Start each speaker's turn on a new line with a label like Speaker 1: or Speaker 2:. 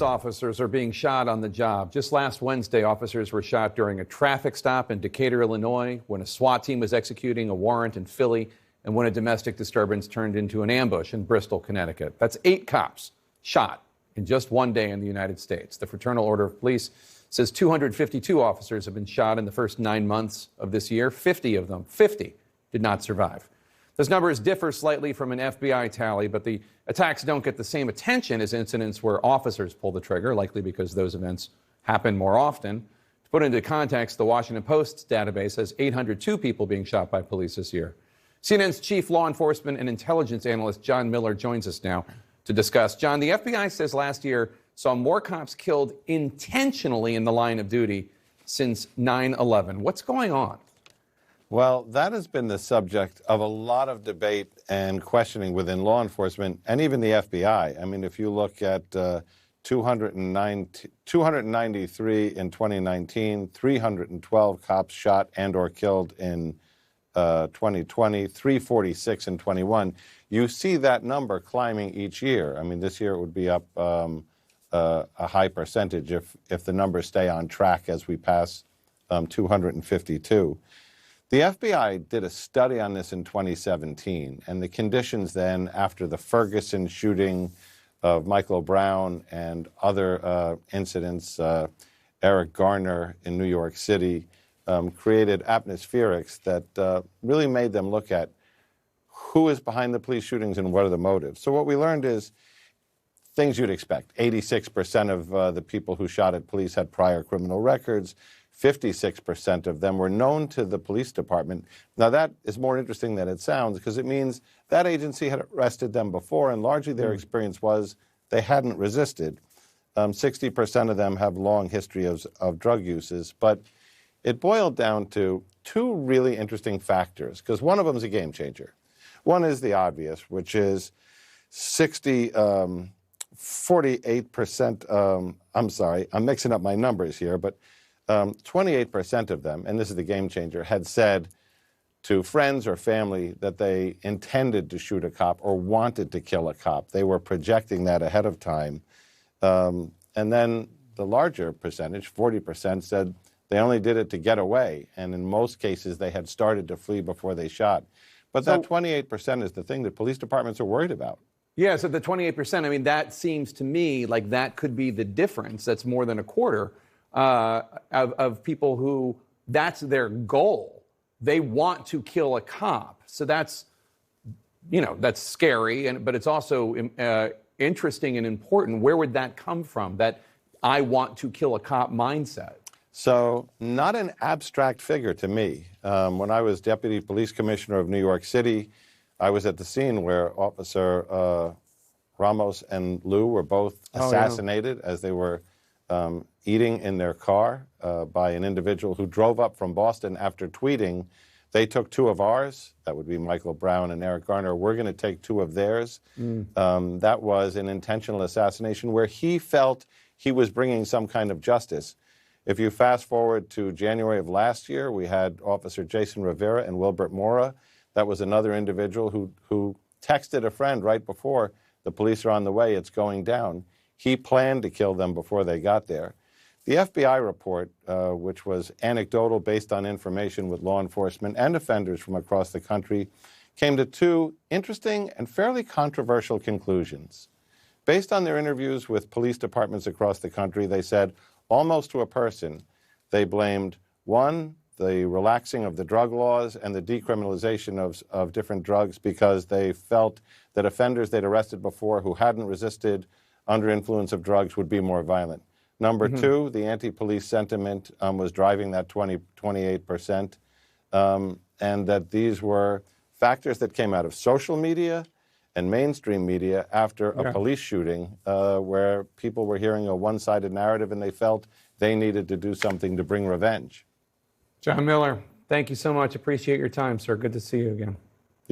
Speaker 1: Officers are being shot on the job. Just last Wednesday, officers were shot during a traffic stop in Decatur, Illinois, when a SWAT team was executing a warrant in Philly, and when a domestic disturbance turned into an ambush in Bristol, Connecticut. That's 8 cops shot in just one day in the United States. The Fraternal Order of Police says 252 officers have been shot in the first 9 months of this year. 50 of them, 50, did not survive. Those numbers differ slightly from an FBI tally, but the attacks don't get the same attention as incidents where officers pull the trigger, likely because those events happen more often. To put into context, the Washington Post's database has 802 people being shot by police this year. CNN's chief law enforcement and intelligence analyst John Miller joins us now to discuss. John, the FBI says last year saw more cops killed intentionally in the line of duty since 9/11. What's going on?
Speaker 2: Well, that has been the subject of a lot of debate and questioning within law enforcement and even the FBI. I mean, if you look at 293 in 2019, 312 cops shot and or killed in 2020, 346 in 21, you see that number climbing each year. I mean, this year it would be up a high percentage if the numbers stay on track as we pass 252. The FBI did a study on this in 2017, and the conditions then after the Ferguson shooting of Michael Brown and other incidents, Eric Garner in New York City, created atmospherics that really made them look at who is behind the police shootings and what are the motives. So what we learned is things you'd expect. 86% of the people who shot at police had prior criminal records. 56% of them were known to the police department. Now, that is more interesting than it sounds because it means that agency had arrested them before, and largely their experience was they hadn't resisted. 60% of them have long history of drug uses, but it boiled down to 2 really interesting factors, because one of them is a game changer. One is the obvious, which is 48%, I'm sorry, I'm mixing up my numbers here, but 28% of them, and this is the game changer, had said to friends or family that they intended to shoot a cop or wanted to kill a cop. They were projecting that ahead of time. And then the larger percentage, 40%, said they only did it to get away. And in most cases, they had started to flee before they shot. But that 28% is the thing that police departments are worried about.
Speaker 1: Yeah, so the 28%, I mean, that seems to me like that could be the difference. That's more than a quarter. Of people who that's their goal. They want to kill a cop. So that's, that's scary, but it's also interesting and important. Where would that come from, that I want to kill a cop mindset?
Speaker 2: So not an abstract figure to me. When I was deputy police commissioner of New York City, I was at the scene where Officer Ramos and Lou were both assassinated as they were eating in their car by an individual who drove up from Boston after tweeting, they took 2 of ours, that would be Michael Brown and Eric Garner, we're going to take 2 of theirs. That was an intentional assassination where he felt he was bringing some kind of justice. If you fast forward to January of last year, we had Officer Jason Rivera and Wilbert Mora. That was another individual who texted a friend right before, the police are on the way, it's going down. He planned to kill them before they got there. The FBI report, which was anecdotal based on information with law enforcement and offenders from across the country, came to 2 interesting and fairly controversial conclusions. Based on their interviews with police departments across the country, they said, almost to a person, they blamed, 1, the relaxing of the drug laws and the decriminalization of different drugs because they felt that offenders they'd arrested before who hadn't resisted under influence of drugs would be more violent. Number 2, the anti-police sentiment was driving that 28%, and that these were factors that came out of social media and mainstream media after a police shooting where people were hearing a one-sided narrative and they felt they needed to do something to bring revenge.
Speaker 1: John Miller, thank you so much. Appreciate your time, sir. Good to see you again.